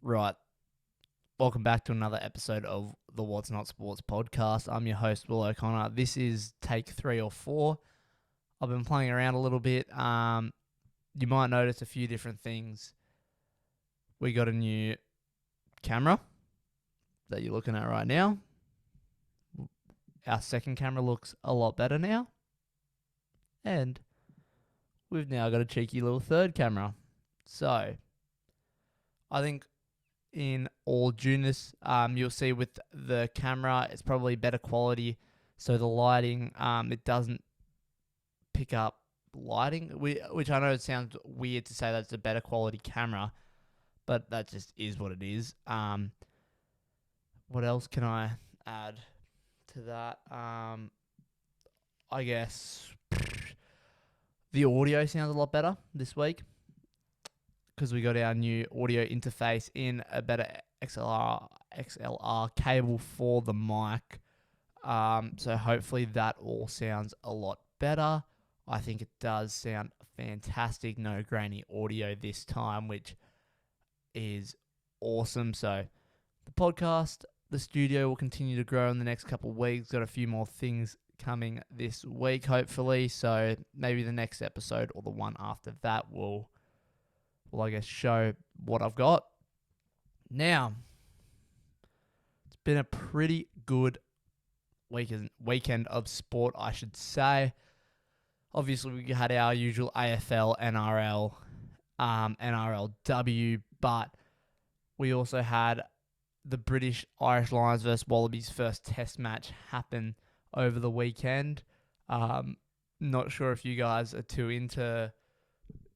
Right. Welcome back to another episode of the What's Not Sports podcast. I'm your host, Will O'Connor. This is take 3 or 4. I've been playing around a little bit. You might notice a few different things. We got a new camera that you're looking at right now. Our second camera looks a lot better now. And we've now got a cheeky little third camera. So, I think in all dueness, you'll see with the camera, it's probably better quality. So the lighting, it doesn't pick up lighting, which I know it sounds weird to say that's a better quality camera, but that just is what it is. What else can I add to that? I guess the audio sounds a lot better this week because we got our new audio interface in, a better XLR cable for the mic. So hopefully that all sounds a lot better. I think it does sound fantastic. No grainy audio this time, which is awesome. So the podcast, the studio will continue to grow in the next couple of weeks. Got a few more things coming this week, hopefully. So maybe the next episode or the one after that will I guess, show what I've got. Now, it's been a pretty good weekend of sport, I should say. Obviously, we had our usual AFL, NRL, NRLW, but we also had the British Irish Lions versus Wallabies first test match happen over the weekend. Not sure if you guys are too into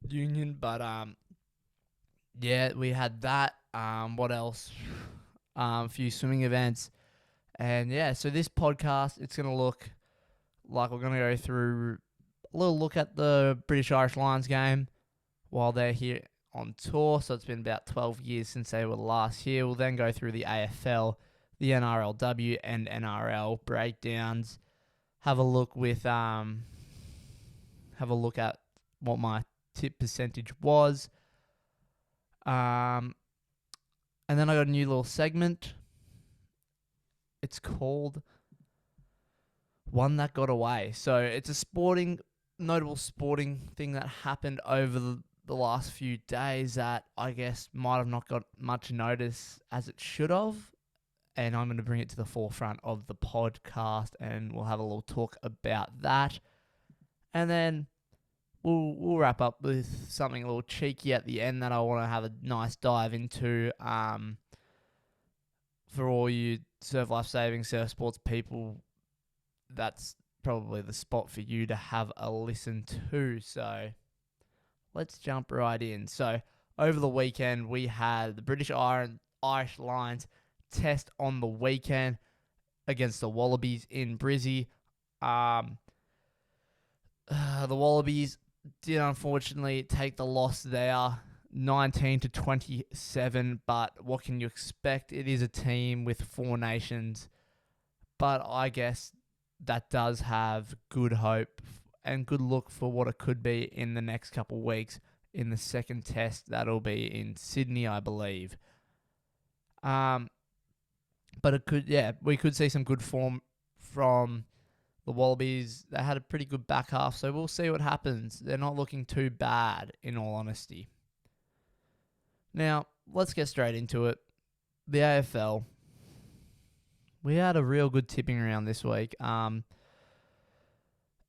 Union, but yeah, we had that. What else? A few swimming events. And yeah, so this podcast, it's going to look like we're going to go through a little look at the British Irish Lions game while they're here on tour. So it's been about 12 years since they were last here. We'll then go through the AFL, the NRLW and NRL breakdowns. Have a look at what my tip percentage was. And then I got a new little segment. It's called One That Got Away. So it's a notable sporting thing that happened over the last few days that I guess might have not got much notice as it should have. And I'm going to bring it to the forefront of the podcast and we'll have a little talk about that. And then We'll wrap up with something a little cheeky at the end that I want to have a nice dive into. For all you surf life saving, surf sports people, that's probably the spot for you to have a listen to. So let's jump right in. So over the weekend, we had the British Irish Lions test on the weekend against the Wallabies in Brizzy. The Wallabies did unfortunately take the loss there, 19-27, but what can you expect? It is a team with 4 nations, but I guess that does have good hope and good look for what it could be in the next couple of weeks in the second test. That'll be in Sydney, I believe. But we could see some good form from the Wallabies. They had a pretty good back half, so we'll see what happens. They're not looking too bad, in all honesty. Now, let's get straight into it. The AFL. We had a real good tipping round this week. And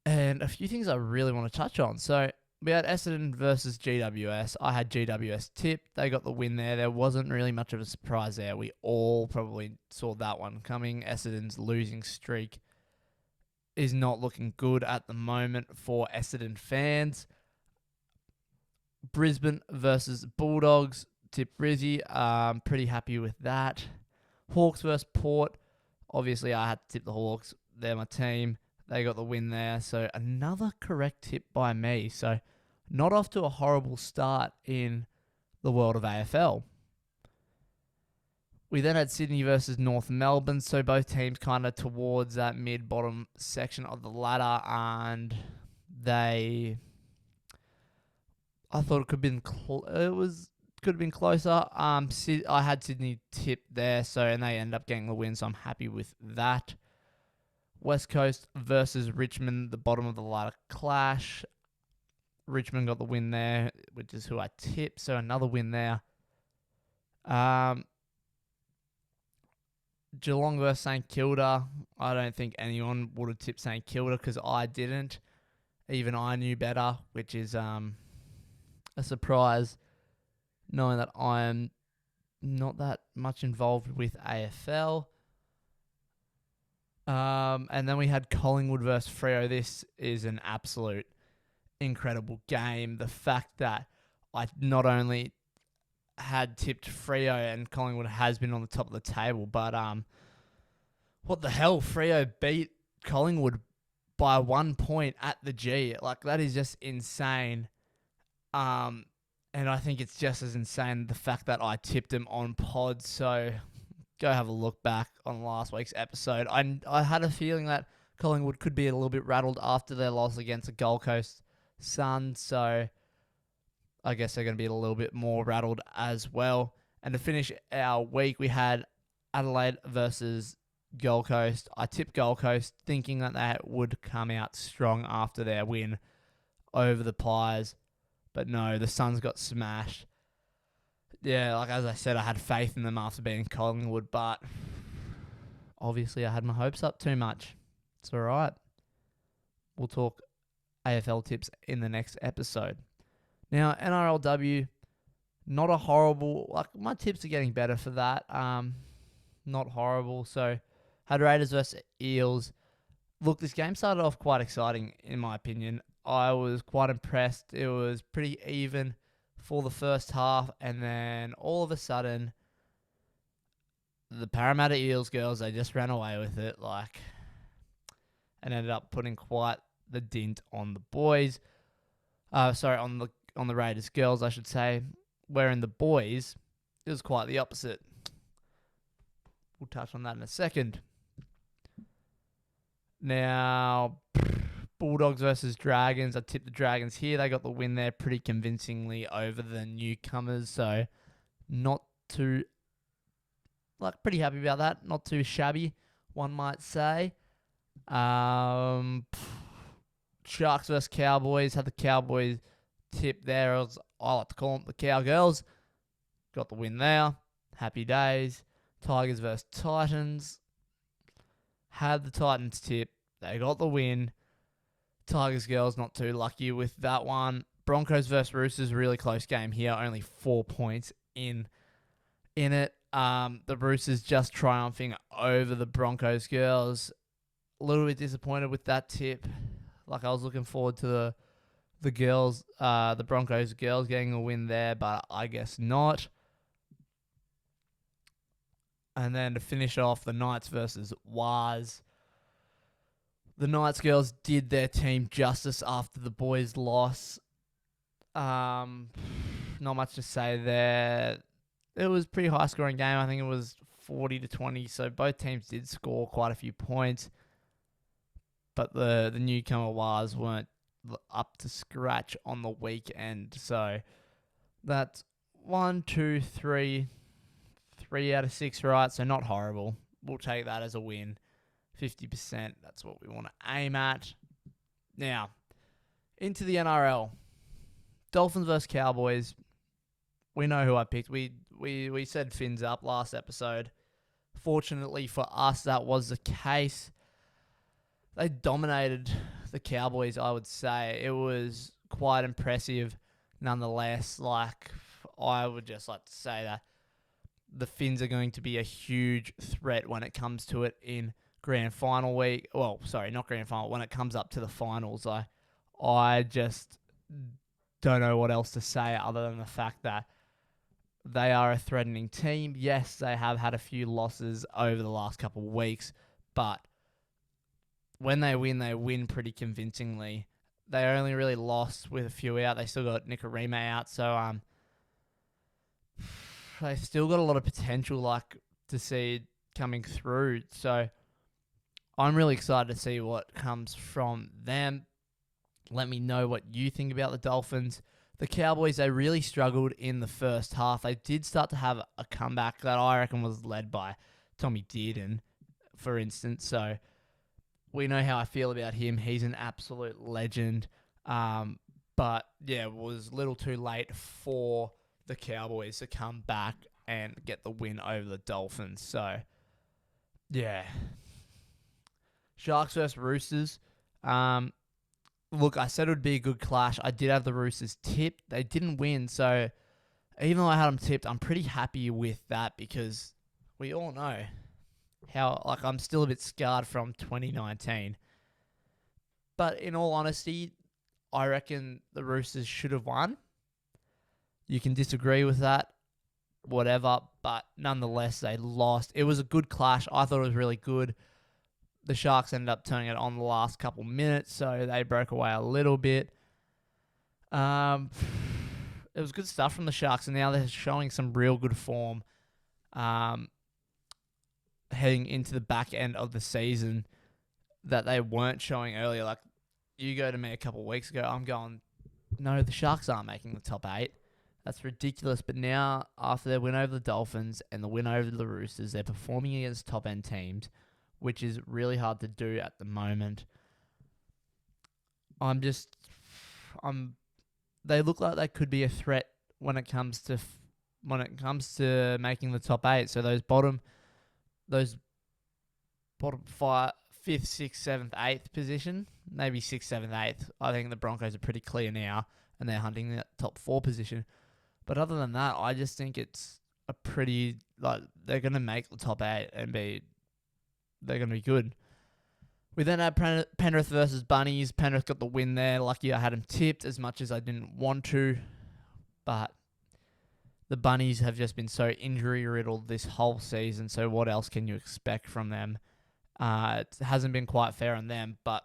a few things I really want to touch on. So, we had Essendon versus GWS. I had GWS tipped. They got the win there. There wasn't really much of a surprise there. We all probably saw that one coming. Essendon's losing streak is not looking good at the moment for Essendon fans. Brisbane versus Bulldogs. Tip Brizzy. Pretty happy with that. Hawks versus Port. Obviously, I had to tip the Hawks. They're my team. They got the win there. So another correct tip by me. So not off to a horrible start in the world of AFL. We then had Sydney versus North Melbourne, so both teams kind of towards that mid-bottom section of the ladder, and I thought it could have been could have been closer. I had Sydney tipped there, and they end up getting the win, so I'm happy with that. West Coast versus Richmond, the bottom of the ladder clash. Richmond got the win there, which is who I tipped, so another win there. Geelong versus St Kilda. I don't think anyone would have tipped St Kilda because I didn't. Even I knew better, which is a surprise, knowing that I am not that much involved with AFL. And then we had Collingwood versus Freo. This is an absolute incredible game. The fact that I not only had tipped Freo and Collingwood has been on the top of the table, but what the hell? Freo beat Collingwood by 1 point at the G. Like, that is just insane. And I think it's just as insane the fact that I tipped them on pod. So go have a look back on last week's episode. I had a feeling that Collingwood could be a little bit rattled after their loss against the Gold Coast Suns. So I guess they're going to be a little bit more rattled as well. And to finish our week, we had Adelaide versus Gold Coast. I tipped Gold Coast thinking that they would come out strong after their win over the Pies. But no, the Suns got smashed. Yeah, like as I said, I had faith in them after beating Collingwood, but obviously I had my hopes up too much. It's all right. We'll talk AFL tips in the next episode. Now, NRLW, not a horrible... Like, my tips are getting better for that. Not horrible. So, had Raiders versus Eels. Look, this game started off quite exciting, in my opinion. I was quite impressed. It was pretty even for the first half, and then all of a sudden, the Parramatta Eels girls, they just ran away with it, and ended up putting quite the dint on the boys. On the Raiders girls, I should say. Wherein the boys, it was quite the opposite. We'll touch on that in a second. Now, Bulldogs versus Dragons. I tipped the Dragons here. They got the win there pretty convincingly over the newcomers. So, not too... pretty happy about that. Not too shabby, one might say. Sharks versus Cowboys. Had the Cowboys tip there. I like to call them the Cowgirls. Got the win there. Happy days. Tigers versus Titans. Had the Titans tip. They got the win. Tigers girls not too lucky with that one. Broncos versus Roosters, really close game here. Only 4 points in it. The Roosters just triumphing over the Broncos girls. A little bit disappointed with that tip. I was looking forward to the girls, the Broncos girls getting a win there, but I guess not. And then to finish off, the Knights versus Waz. The Knights girls did their team justice after the boys' loss. Not much to say there. It was a pretty high-scoring game. I think it was 40-20, so both teams did score quite a few points. But the newcomer Waz weren't up to scratch on the weekend. So that's 3 out of 6 right, so not horrible. We'll take that as a win. 50%, that's what we want to aim at. Now, into the NRL. Dolphins versus Cowboys. We know who I picked. We said fins up last episode. Fortunately for us, that was the case. They dominated the Cowboys, I would say. It was quite impressive nonetheless. I would just like to say that the Finns are going to be a huge threat when it comes to it in grand final week. Well, sorry, not grand final. When it comes up to the finals, I just don't know what else to say other than the fact that they are a threatening team. Yes, they have had a few losses over the last couple of weeks, but when they win pretty convincingly. They only really lost with a few out. They still got Nicarima out, so they still got a lot of potential, to see coming through. So I'm really excited to see what comes from them. Let me know what you think about the Dolphins. The Cowboys, they really struggled in the first half. They did start to have a comeback that I reckon was led by Tommy Dearden, for instance. So we know how I feel about him. He's an absolute legend. But yeah, it was a little too late for the Cowboys to come back and get the win over the Dolphins. So yeah, Sharks versus Roosters. Look, I said it would be a good clash. I did have the Roosters tipped. They didn't win, so even though I had them tipped, I'm pretty happy with that because we all know how, like, I'm still a bit scarred from 2019. But in all honesty, I reckon the Roosters should have won. You can disagree with that, whatever, but nonetheless, they lost. It was a good clash. I thought it was really good. The Sharks ended up turning it on the last couple minutes, so they broke away a little bit. It was good stuff from the Sharks, and now they're showing some real good form heading into the back end of the season that they weren't showing earlier. Like, you go to me a couple of weeks ago, I'm going, no, the Sharks aren't making the top 8. That's ridiculous. But now, after their win over the Dolphins and the win over the Roosters, they're performing against top-end teams, which is really hard to do at the moment. They look like they could be a threat when it comes to making the top 8. So those bottom 5, 5th, 6th, 7th, 8th position, maybe 6th, 7th, 8th. I think the Broncos are pretty clear now, and they're hunting that top 4 position. But other than that, I just think it's a pretty, like, they're going to make the top 8 and they're going to be good. We then had Penrith versus Bunnies. Penrith got the win there. Lucky I had them tipped as much as I didn't want to. But the Bunnies have just been so injury-riddled this whole season, so what else can you expect from them? It hasn't been quite fair on them, but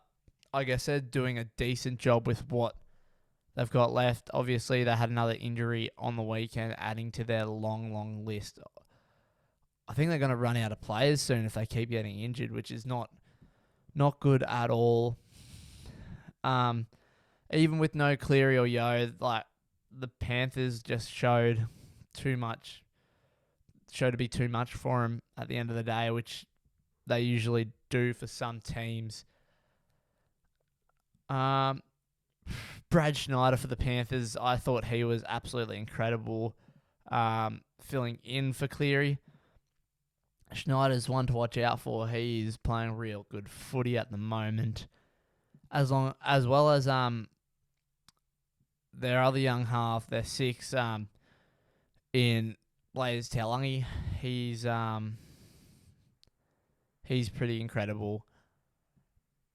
like I said, doing a decent job with what they've got left. Obviously, they had another injury on the weekend, adding to their long, long list. I think they're going to run out of players soon if they keep getting injured, which is not good at all. Even with no Cleary or Yo, like, the Panthers just showed to be too much for them at the end of the day, which they usually do for some teams. Brad Schneider for the Panthers, I thought he was absolutely incredible, filling in for Cleary. Schneider's one to watch out for. He is playing real good footy at the moment, as well as their other young half, their 6, in Blaze Taulagi. He's pretty incredible.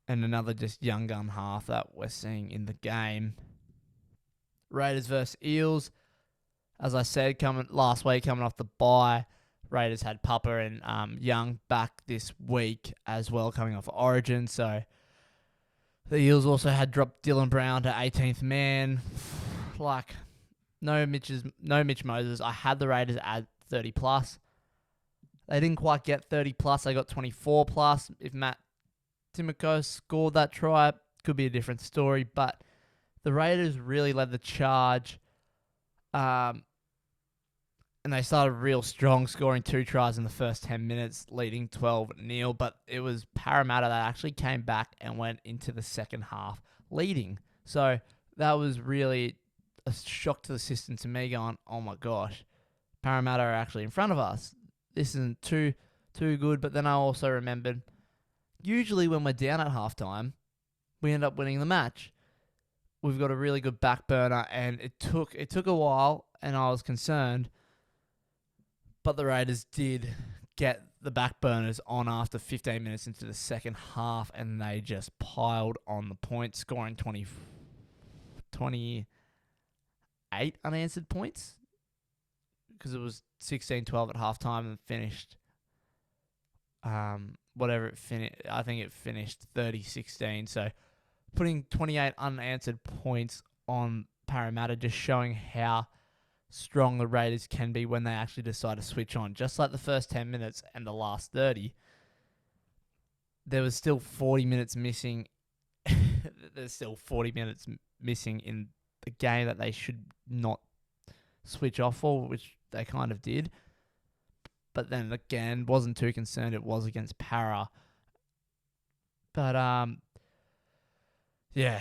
And another just young gun half that we're seeing in the game. Raiders versus Eels. As I said, last week, coming off the bye, Raiders had Papa and Young back this week as well, coming off Origin. So the Eels also had dropped Dylan Brown to 18th man. Like, no Mitch Moses. I had the Raiders at 30 plus. They didn't quite get 30 plus. They got 24 plus. If Matt Timoko scored that try, could be a different story. But the Raiders really led the charge. And they started real strong, scoring 2 tries in the first 10 minutes, leading 12-0. But it was Parramatta that actually came back and went into the second half leading. So that was really a shock to the system to me, going, oh my gosh, Parramatta are actually in front of us. This isn't too good. But then I also remembered, usually when we're down at halftime, we end up winning the match. We've got a really good back burner, and it took a while, and I was concerned. But the Raiders did get the back burners on after 15 minutes into the second half, and they just piled on the points, scoring 28 unanswered points, because it was 16-12 at halftime and finished whatever it finished. I think it finished 30-16. So putting 28 unanswered points on Parramatta, just showing how strong the Raiders can be when they actually decide to switch on. Just like the first 10 minutes and the last 30, there was still 40 minutes missing. There's still 40 minutes missing in a game that they should not switch off for, which they kind of did. But then again, wasn't too concerned. It was against Para. But yeah.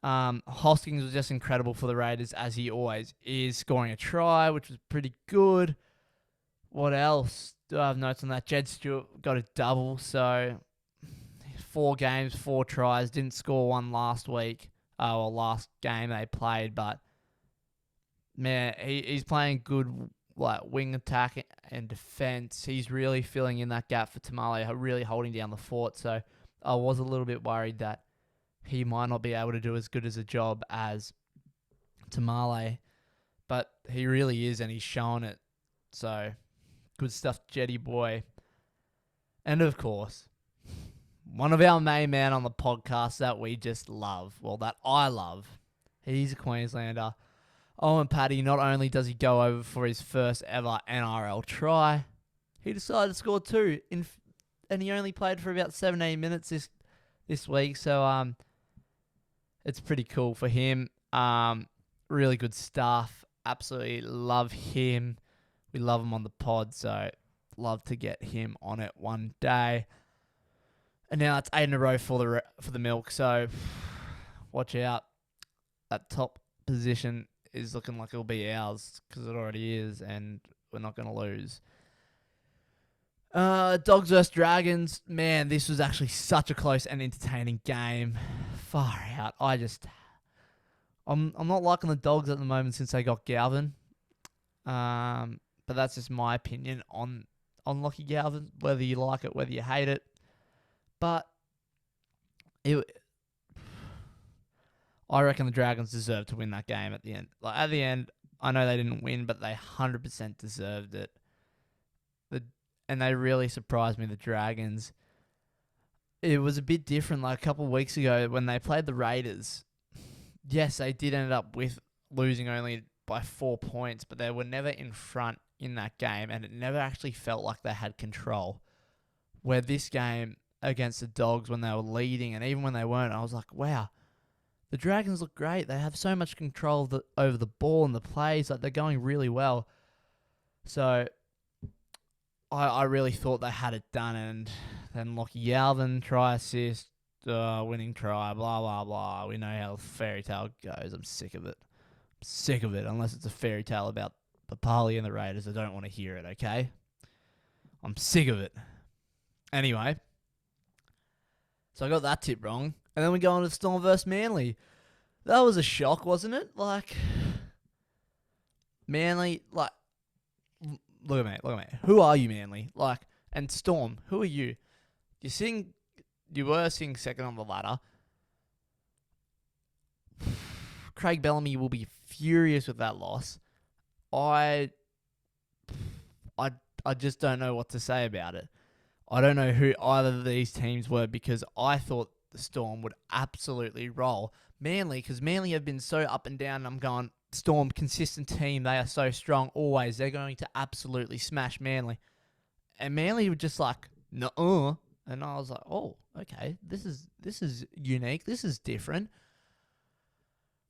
Hoskins was just incredible for the Raiders, as he always is, scoring a try, which was pretty good. What else do I have notes on that? Jed Stewart got a double, so 4 games, 4 tries. Didn't score one last week, or last game they played, but man, he's playing good wing attack and defense. He's really filling in that gap for Tamale, really holding down the fort. So I was a little bit worried that he might not be able to do as good as a job as Tamale, but he really is, and he's shown it. So good stuff, Jetty boy. And of course, one of our main men on the podcast that we just love, well, that I love, he's a Queenslander. Owen Paddy, not only does he go over for his first ever NRL try, he decided to score 2, and he only played for about 17 minutes this week, so it's pretty cool for him. Really good stuff. Absolutely love him. We love him on the pod, so love to get him on it one day. And now it's 8 in a row for the milk, so watch out. That top position is looking like it'll be ours, because it already is, and we're not going to lose. Dogs vs Dragons. Man, this was actually such a close and entertaining game. Far out. I'm not liking the Dogs at the moment since they got Galvin. But that's just my opinion on Lockie Galvin, whether you like it, whether you hate it. But I reckon the Dragons deserved to win that game at the end. At the end, I know they didn't win, but they 100% deserved it. And they really surprised me, the Dragons. It was a bit different a couple of weeks ago when they played the Raiders. Yes, they did end up with losing only by 4 points, but they were never in front in that game, and it never actually felt like they had control. Where this game against the Dogs, when they were leading, and even when they weren't, I was like, wow, the Dragons look great. They have so much control over the ball and the plays. They're going really well. So I really thought they had it done, and then Lockie Galvin, try assist, winning try, blah, blah, blah. We know how the fairy tale goes. I'm sick of it. Unless it's a fairy tale about Papali and the Raiders. I don't want to hear it, okay? I'm sick of it. Anyway, so I got that tip wrong. And then we go on to Storm vs Manly. That was a shock, wasn't it? Manly, look at me. Who are you, Manly? And Storm, who are you? You were sitting second on the ladder. Craig Bellamy will be furious with that loss. I just don't know what to say about it. I don't know who either of these teams were, because I thought the Storm would absolutely roll Manly, because Manly have been so up and down, and I'm going, Storm, consistent team. They are so strong always. They're going to absolutely smash Manly. And Manly were just like, nuh-uh. And I was like, oh, okay. This is unique. This is different.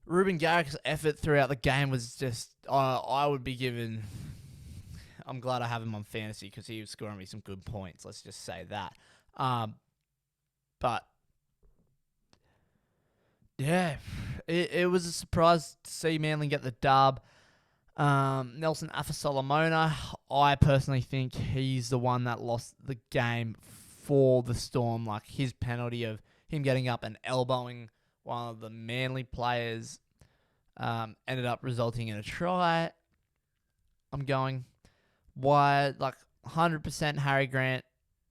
Ruben Garrick's effort throughout the game was just, I would be given, I'm glad I have him on fantasy, because he was scoring me some good points. Let's just say that. But yeah, it was a surprise to see Manly get the dub. Nelson Afa-Solomona, I personally think he's the one that lost the game for the Storm. His penalty of him getting up and elbowing one of the Manly players ended up resulting in a try. I'm going, why? 100% Harry Grant.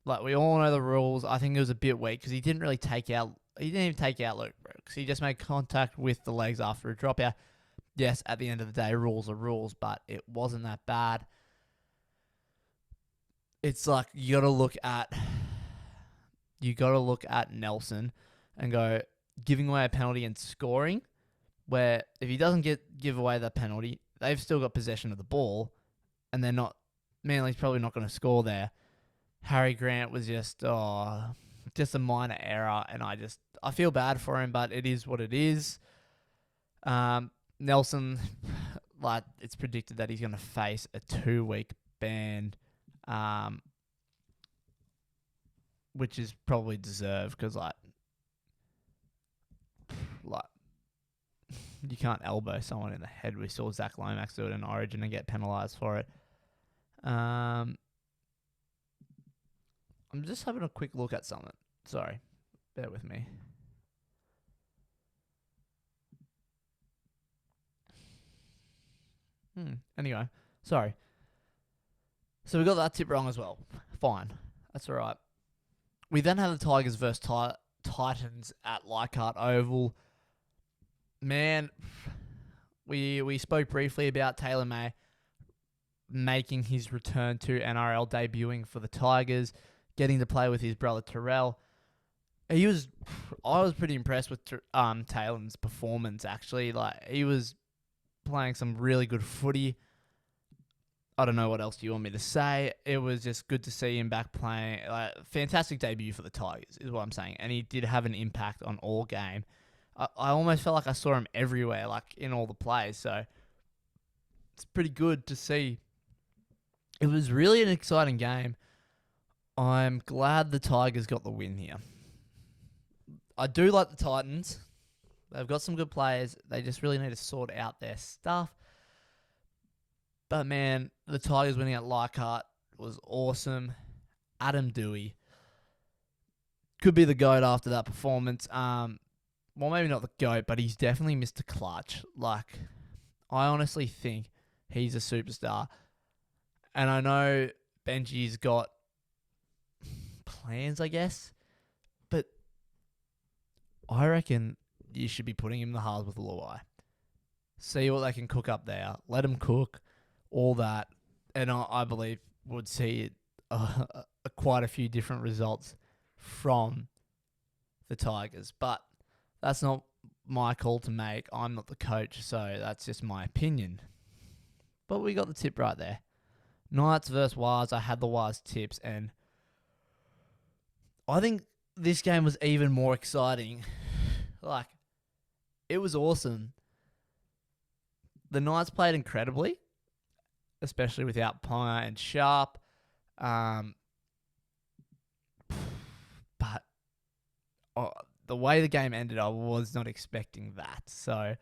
We all know the rules. I think it was a bit weak because he didn't even take out Luke Brooks. He just made contact with the legs after a dropout. Yes, at the end of the day, rules are rules, but it wasn't that bad. It's you gotta look at Nelson and go, giving away a penalty and scoring, where if he doesn't give away that penalty, they've still got possession of the ball, and Manly's probably not going to score there. Harry Grant was just a minor error, and I feel bad for him, but it is what it is. Nelson, like, it's predicted that he's going to face a 2-week ban, which is probably deserved because, like you can't elbow someone in the head. We saw Zach Lomax do it in Origin and get penalised for it. I'm just having a quick look at something. Sorry, bear with me. Anyway, sorry. So we got that tip wrong as well. Fine. That's all right. We then have the Tigers versus Titans at Leichhardt Oval. Man, we spoke briefly about Taylor May making his return to NRL, debuting for the Tigers, getting to play with his brother Terrell. I was pretty impressed with Taylor's performance, actually. Like, he was playing some really good footy. I don't know what else you want me to say. It was just good to see him back playing. Like, fantastic debut for the Tigers, is what I'm saying. And he did have an impact on all game. I almost felt like I saw him everywhere, like in all the plays. So it's pretty good to see. It was really an exciting game. I'm glad the Tigers got the win here. I do like the Titans. They've got some good players. They just really need to sort out their stuff. But, man, the Tigers winning at Leichhardt was awesome. Adam Dewey could be the GOAT after that performance. Well, maybe not the GOAT, but he's definitely Mr. Clutch. Like, I honestly think he's a superstar. And I know Benji's got plans, I guess. But I reckon you should be putting him in the halves with Luai. See what they can cook up there. Let him cook. All that, and I believe would see quite a few different results from the Tigers. But that's not my call to make. I'm not the coach, so that's just my opinion. But we got the tip right there. Knights versus Wires. I had the Wires tips, and I think this game was even more exciting. Like, it was awesome. The Knights played incredibly, especially without Ponga and Sharp. But the way the game ended, I was not expecting that. So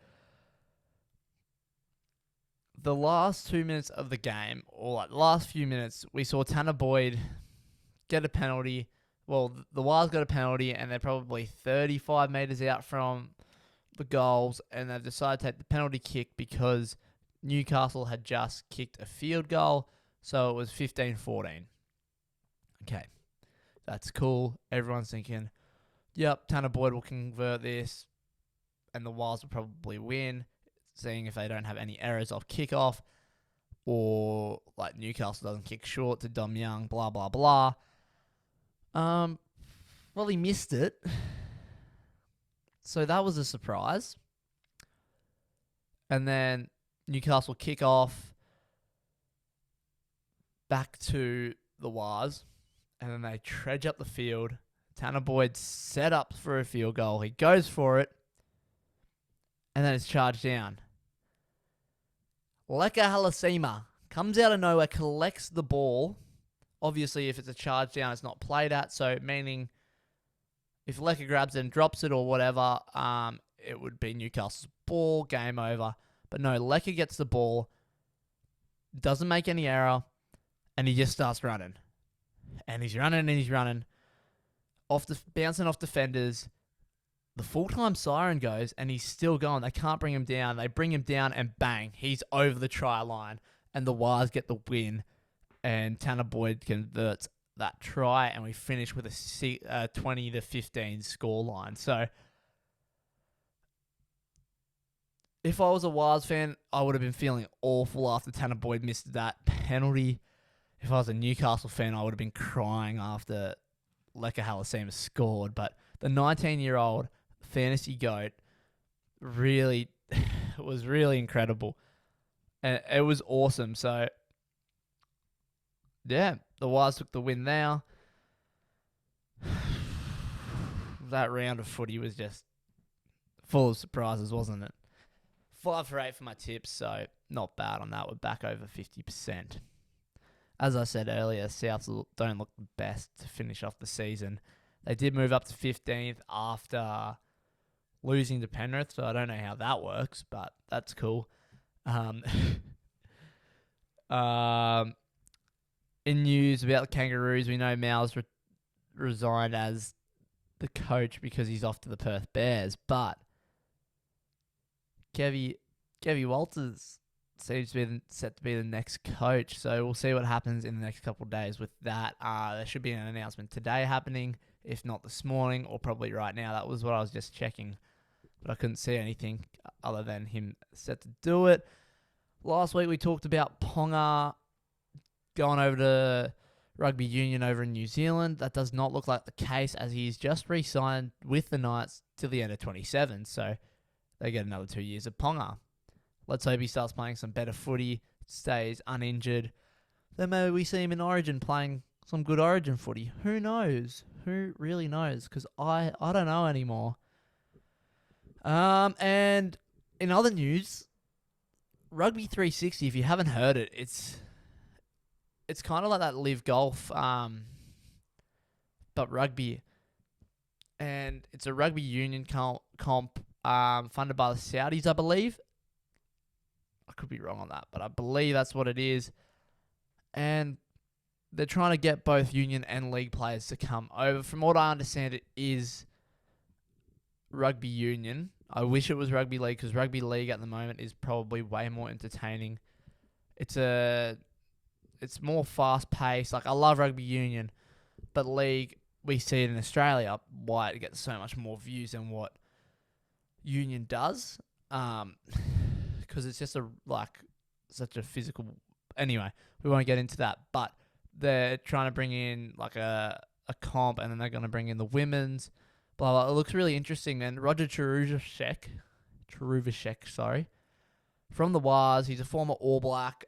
the last 2 minutes of the game, or like the last few minutes, we saw Tanner Boyd get a penalty. Well, the Wires got a penalty, and they're probably 35 metres out from the goals, and they've decided to take the penalty kick because Newcastle had just kicked a field goal, so it was 15-14. Okay, that's cool. Everyone's thinking, yep, Tanner Boyd will convert this, and the Wires will probably win, seeing if they don't have any errors off kickoff, or like Newcastle doesn't kick short to Dom Young, blah, blah, blah. Well, he missed it, so that was a surprise. And then Newcastle kick off back to the Wires, and then they trudge up the field. Tanner Boyd set up for a field goal. He goes for it, and then it's charged down. Leka Halasima comes out of nowhere, collects the ball. Obviously, if it's a charge down, it's not played at, so meaning if Leka grabs it and drops it or whatever, it would be Newcastle's ball, game over. But no, Leka gets the ball, doesn't make any error, and he just starts running. And he's running, bouncing off defenders. The full-time siren goes, and he's still going. They can't bring him down. They bring him down, and bang, he's over the try line. And the Wires get the win, and Tanner Boyd converts that try, and we finish with a 20-15 scoreline. So if I was a Wires fan, I would have been feeling awful after Tanner Boyd missed that penalty. If I was a Newcastle fan, I would have been crying after Leka Halasima scored. But the 19-year-old fantasy GOAT really was really incredible. And it was awesome. So, yeah, the Wires took the win now. That round of footy was just full of surprises, wasn't it? 5 for 8 for my tips, so not bad on that. We're back over 50%. As I said earlier, Souths don't look the best to finish off the season. They did move up to 15th after losing to Penrith, so I don't know how that works, but that's cool. Um, in news about the Kangaroos, we know Mal's resigned as the coach because he's off to the Perth Bears, but Kevy Walters seems to be set to be the next coach, so we'll see what happens in the next couple of days with that. There should be an announcement today happening, if not this morning, or probably right now. That was what I was just checking, but I couldn't see anything other than him set to do it. Last week we talked about Ponga going over to rugby union over in New Zealand. That does not look like the case, as he's just re-signed with the Knights till the end of 27, so they get another 2 years of Ponga. Let's hope he starts playing some better footy, stays uninjured. Then maybe we see him in Origin playing some good Origin footy. Who knows? Who really knows? Because I don't know anymore. And in other news, Rugby 360, if you haven't heard it, it's kind of like that live golf, but rugby. And it's a rugby union comp funded by the Saudis, I believe. I could be wrong on that, but I believe that's what it is. And they're trying to get both union and league players to come over. From what I understand, it is rugby union. I wish it was rugby league, because rugby league at the moment is probably way more entertaining. It's more fast paced. Like, I love rugby union, but league, we see it in Australia why it gets so much more views than what union does. Because it's just such a physical. Anyway, we won't get into that, but they're trying to bring in like a comp, and then they're going to bring in the women's. Blah, blah. It looks really interesting. And Roger Cheruvashek, from the Wars, he's a former All Black.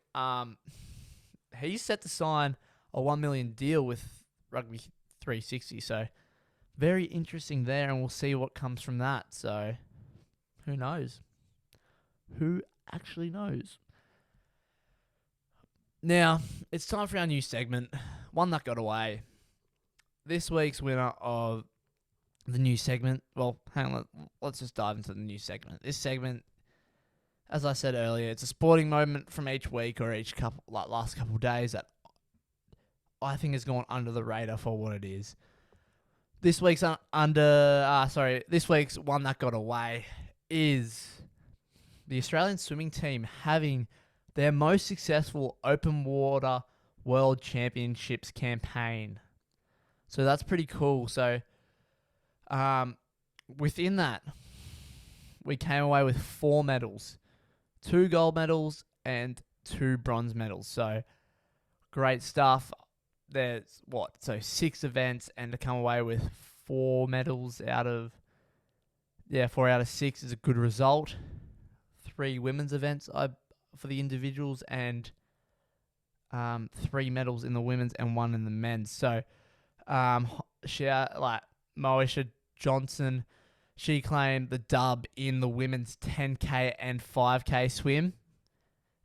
He's set to sign a $1 million deal with Rugby 360, so very interesting there, and we'll see what comes from that. So who knows? Who actually knows? Now, it's time for our new segment, one that got away. This week's winner of the new segment, well, hang on, let's just dive into the new segment. This segment, as I said earlier, it's a sporting moment from each week or last couple of days that I think has gone under the radar for what it is. This week's one that got away is the Australian swimming team having their most successful open water World Championships campaign. So that's pretty cool. So within that, we came away with 4 medals, 2 gold medals and 2 bronze medals. So great stuff. There's 6 events, and to come away with 4 medals out of 4 out of 6 is a good result. 3 women's events for the individuals, and 3 medals in the women's and 1 in the men's. So Moesha Johnson, she claimed the dub in the women's 10K and 5K swim.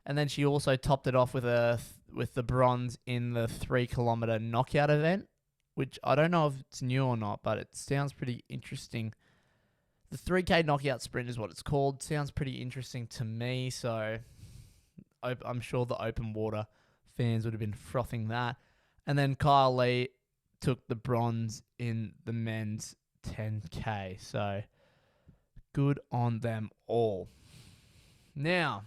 And then she also topped it off with the bronze in the 3-kilometer knockout event, which I don't know if it's new or not, but it sounds pretty interesting. The 3K knockout sprint is what it's called. Sounds pretty interesting to me, so I'm sure the open water fans would have been frothing that. And then Kyle Lee took the bronze in the men's 10K, so good on them all. Now,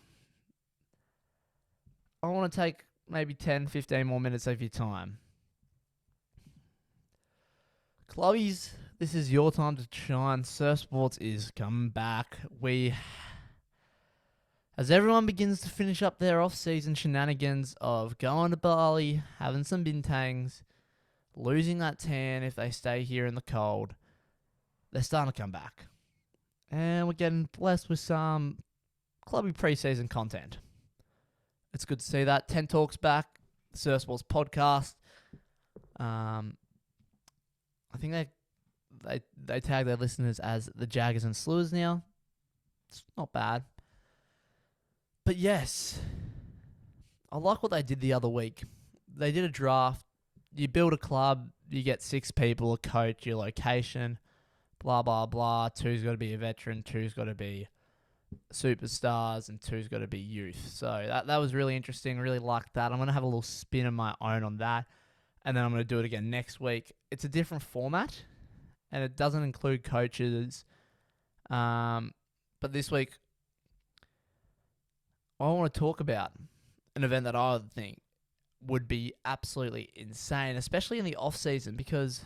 I want to take maybe 10, 15 more minutes of your time. Clubbies, this is your time to shine. Surf Sports is coming back. As everyone begins to finish up their off-season shenanigans of going to Bali, having some bintangs, losing that tan if they stay here in the cold, they're starting to come back. And we're getting blessed with some clubby pre-season content. It's good to see that. 10 Talks back, the Surf Sports podcast. I think they tag their listeners as the Jaggers and Slewers now. It's not bad. But yes, I like what they did the other week. They did a draft. You build a club, you get 6 people, a coach, your location, blah, blah, blah. 2's got to be a veteran, 2's got to be superstars, and 2's got to be youth. So that was really interesting. Really liked that. I'm going to have a little spin of my own on that. And then I'm going to do it again next week. It's a different format, and it doesn't include coaches. But this week, I want to talk about an event that I would think would be absolutely insane, especially in the off season, because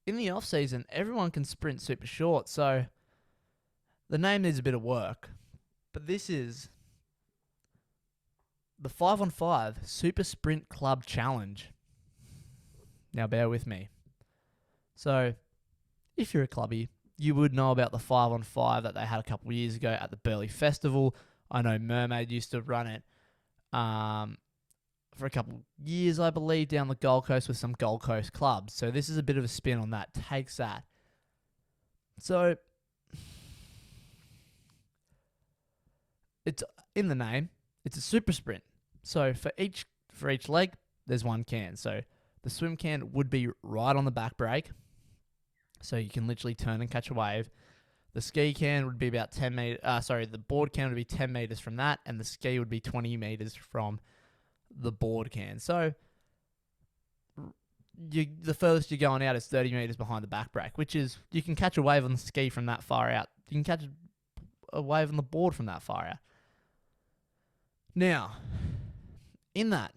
in the off season everyone can sprint super short. So the name needs a bit of work, but this is the 5-on-5 Super Sprint Club Challenge. Now bear with me. So if you're a clubby, you would know about the 5-on-5 that they had a couple of years ago at the Burleigh Festival. I know Mermaid used to run it for a couple of years, I believe, down the Gold Coast with some Gold Coast clubs. So this is a bit of a spin on that. Takes that. So it's in the name. It's a super sprint. So for each leg, there's one can. So the swim can would be right on the back brake. So you can literally turn and catch a wave. The ski can would be about 10 meters. The board can would be 10 meters from that, and the ski would be 20 meters from the board can. So the furthest you're going out is 30 meters behind the back brake, which is you can catch a wave on the ski from that far out. You can catch a wave on the board from that far out. Now, in that,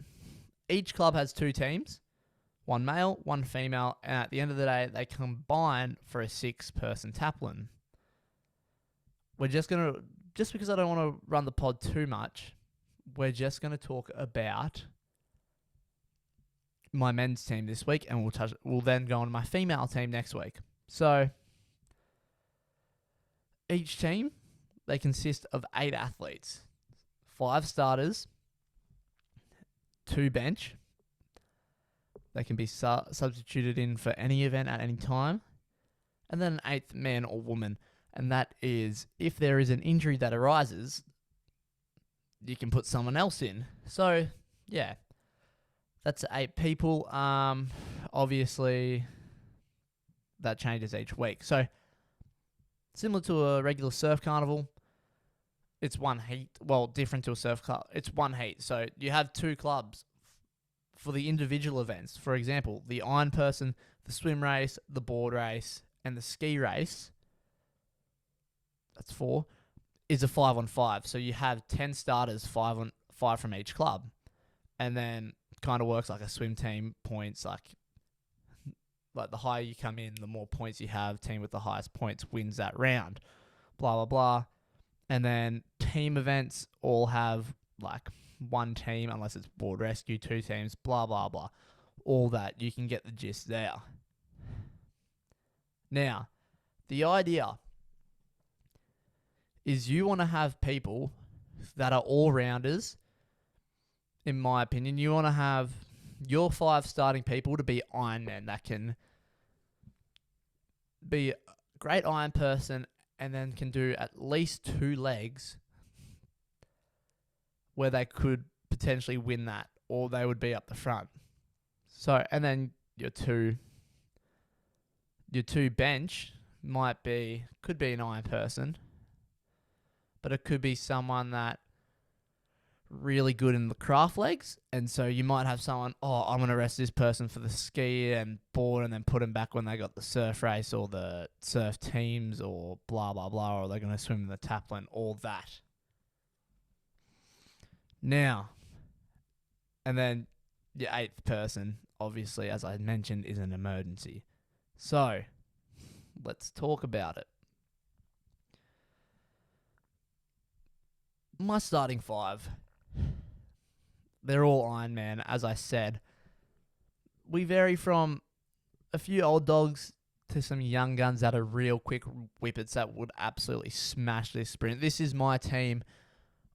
each club has 2 teams, one male, one female, and at the end of the day, they combine for a 6-person taplin. We're just because I don't want to run the pod too much, we're just going to talk about my men's team this week, and we'll then go on my female team next week. So each team, they consist of 8 athletes, 5 starters, 2 bench. They can be substituted in for any event at any time, and then an 8th man or woman. And that is, if there is an injury that arises, you can put someone else in. So, yeah, that's 8 people. Obviously, that changes each week. So, similar to a regular surf carnival, it's one heat. Well, different to a surf club. It's one heat. So, you have 2 clubs for the individual events. For example, the iron person, the swim race, the board race, and the ski race. That's 4, is a 5-on-5. So you have 10 starters, 5 from each club. And then kind of works like a swim team points, like the higher you come in, the more points you have. Team with the highest points wins that round. Blah, blah, blah. And then team events all have like 1 team, unless it's board rescue, 2 teams, blah, blah, blah. All that. You can get the gist there. Now, the idea is you want to have people that are all-rounders. In my opinion, you want to have your 5 starting people to be Ironmen that can be a great iron person and then can do at least 2 legs where they could potentially win that, or they would be up the front. So, and then your two bench could be an iron person, but it could be someone that really good in the craft legs. And so you might have someone, I'm going to rest this person for the ski and board and then put them back when they got the surf race or the surf teams or blah, blah, blah, or they're going to swim in the taplin, all that. Now, and then your 8th person, obviously, as I mentioned, is an emergency. So, let's talk about it. My starting 5, they're all Ironman, as I said. We vary from a few old dogs to some young guns that are real quick whippets that would absolutely smash this sprint. This is my team.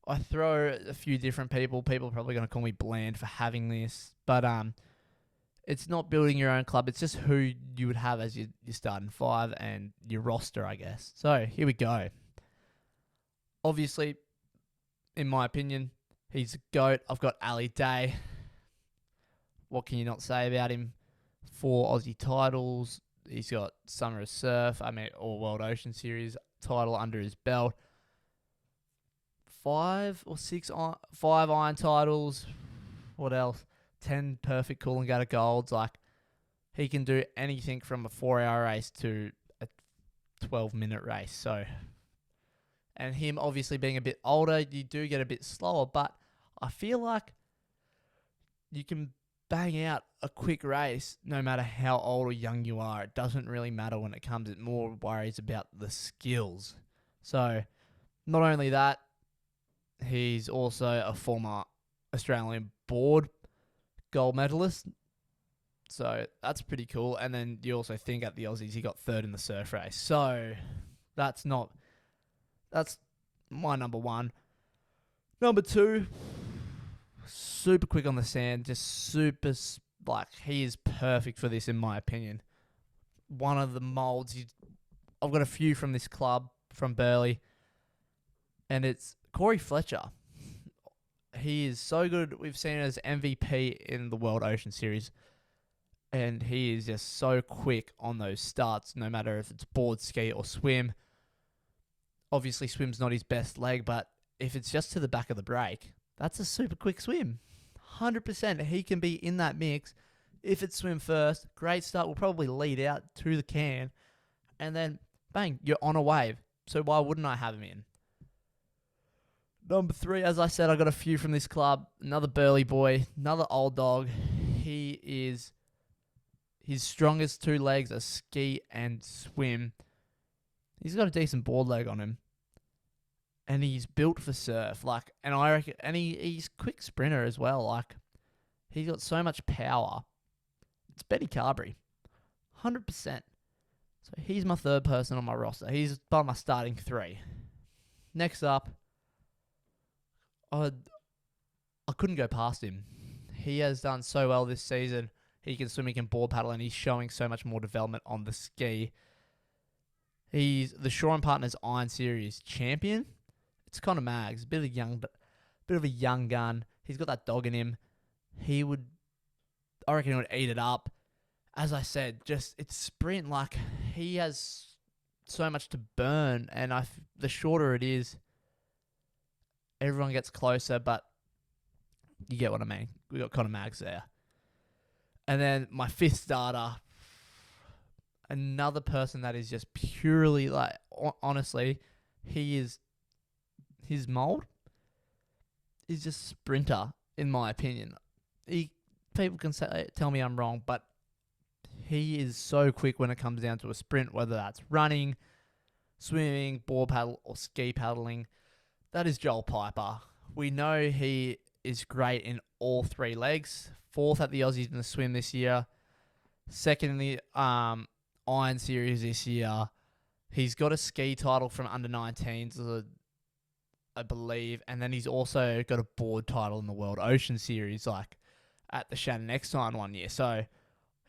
I throw a few different people. People are probably going to call me bland for having this, but it's not building your own club. It's just who you would have as your starting 5 and your roster, I guess. So here we go. Obviously, in my opinion, he's a GOAT. I've got Ali Day. What can you not say about him? 4 Aussie titles. He's got Summer of Surf, All World Ocean Series title under his belt. 5 iron titles. What else? 10 perfect Coolangatta golds. Like, he can do anything from a 4-hour race to a 12-minute race. So, and him obviously being a bit older, you do get a bit slower, but I feel like you can bang out a quick race no matter how old or young you are. It doesn't really matter when it comes. It more worries about the skills. So, not only that, he's also a former Australian board gold medalist. So, that's pretty cool. And then you also think at the Aussies, he got 3rd in the surf race. So, that's my number 1. Number 2, super quick on the sand, just super, he is perfect for this in my opinion. One of the molds, I've got a few from this club, from Burleigh, and it's Corey Fletcher. He is so good. We've seen him as MVP in the World Ocean Series, and he is just so quick on those starts, no matter if it's board, ski, or swim. Obviously, swim's not his best leg, but if it's just to the back of the break, that's a super quick swim. 100% he can be in that mix. If it's swim first, great start, will probably lead out to the can, and then bang, you're on a wave. So why wouldn't I have him in? Number 3, as I said, I got a few from this club. Another Burleigh boy, another old dog. His strongest 2 legs are ski and swim. He's got a decent board leg on him. And he's built for surf. And I reckon, and he's a quick sprinter as well. He's got so much power. It's Benny Carberry. 100%. So he's my 3rd person on my roster. He's by my starting 3. Next up, I couldn't go past him. He has done so well this season. He can swim, he can board paddle, and he's showing so much more development on the ski. He's the Shaw and Partners Iron Series champion. It's Connor Maggs, a bit of a young gun. He's got that dog in him. I reckon he would eat it up. As I said, it's sprint. He has so much to burn, and the shorter it is, everyone gets closer, but you get what I mean. We got Connor Maggs there. And then my 5th starter, another person that is just purely, honestly, his mold is just sprinter, in my opinion. People can tell me I'm wrong, but he is so quick when it comes down to a sprint, whether that's running, swimming, board paddle, or ski paddling. That is Joel Piper. We know he is great in all 3 legs. 4th at the Aussies in the swim this year. 2nd in the Iron Series this year. He's got a ski title from under 19s, I believe, and then he's also got a board title in the World Ocean Series, at the Shannon Eckstein one year. So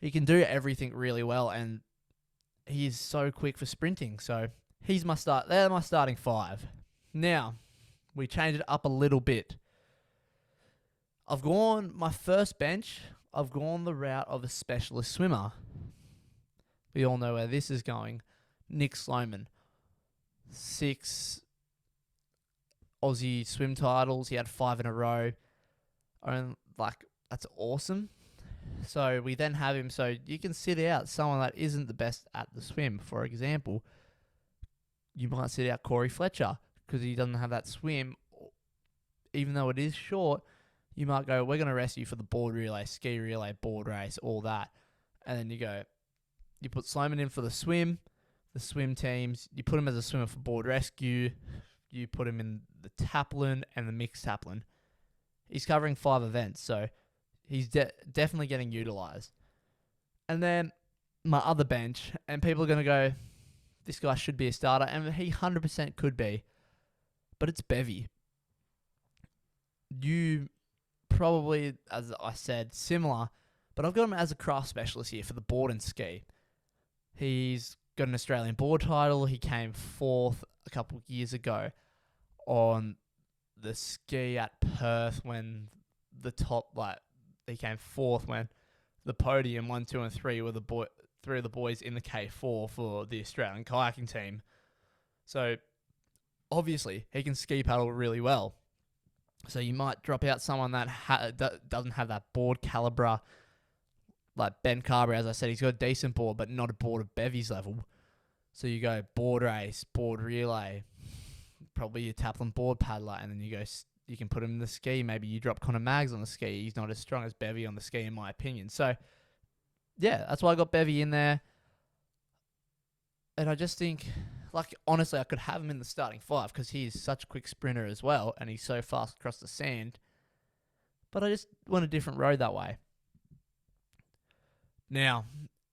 he can do everything really well, and he's so quick for sprinting. So they're my starting 5. Now, we change it up a little bit. My first bench, I've gone the route of a specialist swimmer. We all know where this is going. Nick Sloman. 6 Aussie swim titles. He had 5 in a row. That's awesome. So we then have him, so you can sit out someone that isn't the best at the swim. For example, you might sit out Corey Fletcher because he doesn't have that swim. Even though it is short, you might go, we're going to rest you for the board relay, ski relay, board race, all that. And then you put Sloman in for the swim teams. You put him as a swimmer for board rescue. You put him in the Taplin and the mixed Taplin. He's covering 5 events, so he's definitely getting utilised. And then my other bench, and people are going to go, this guy should be a starter, and he 100% could be, but it's Bevy. You probably, as I said, similar, but I've got him as a craft specialist here for the board and ski. He's got an Australian board title. He came 4th a couple of years ago on the ski at Perth when he came fourth when the podium 1, 2, and 3 were three of the boys in the K4 for the Australian kayaking team. So obviously he can ski paddle really well. So you might drop out someone that doesn't have that board calibre, like Ben Carberry. As I said, he's got a decent board, but not a board of Bevy's level. So you go board race, board relay, probably your Taplin board paddler, and then you can put him in the ski. Maybe you drop Connor Maggs on the ski. He's not as strong as Bevy on the ski, in my opinion. So, yeah, that's why I got Bevy in there. And I just think, honestly, I could have him in the starting 5 because he's such a quick sprinter as well, and he's so fast across the sand. But I just went a different road that way. Now,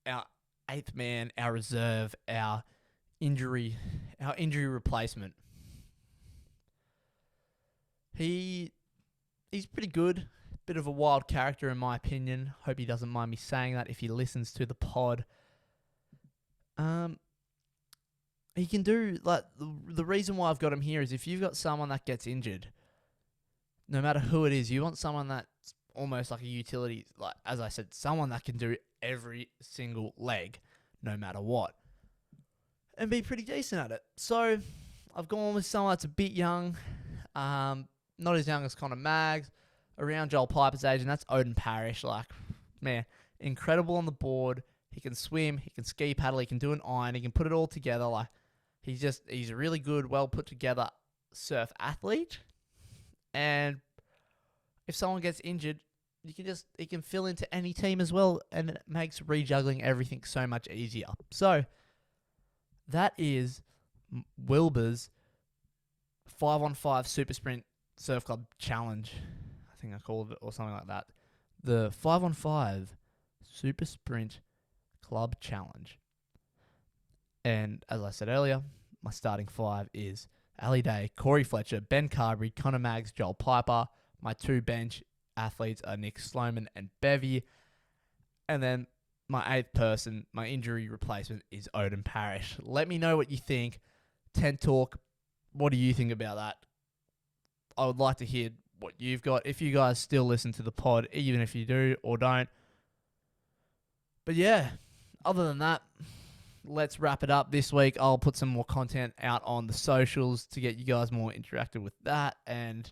our 8th man, our reserve, our injury replacement. He's pretty good. Bit of a wild character in my opinion. Hope he doesn't mind me saying that if he listens to the pod. He can do, the reason why I've got him here is if you've got someone that gets injured, no matter who it is, you want someone that's almost like a utility, as I said, someone that can do every single leg, no matter what, and be pretty decent at it. So I've gone with someone that's a bit young, not as young as Connor Maggs, around Joel Piper's age, and that's Odin Parrish. Man, incredible on the board. He can swim, he can ski paddle, he can do an iron, he can put it all together. He's a really good, well put together surf athlete. And if someone gets injured, he can fill into any team as well, and it makes rejuggling everything so much easier. So that is Wilbur's 5-on-5 Super Sprint Surf Club Challenge. I think I called it, or something like that. The 5-on-5 Super Sprint Club Challenge. And as I said earlier, my starting 5 is Ali Day, Corey Fletcher, Ben Carberry, Connor Maggs, Joel Piper. My 2 bench athletes are Nick Sloman and Bevy. And then my 8th person, my injury replacement, is Odin Parrish. Let me know what you think. Tent Talk, what do you think about that? I would like to hear what you've got. If you guys still listen to the pod, even if you do or don't. But yeah, other than that, let's wrap it up this week. I'll put some more content out on the socials to get you guys more interactive with that. And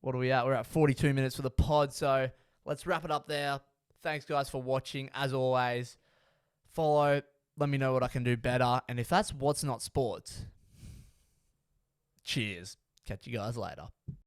what are we at? We're at 42 minutes for the pod. So let's wrap it up there. Thanks, guys, for watching. As always, follow. Let me know what I can do better. And if that's what's not sports, cheers. Catch you guys later.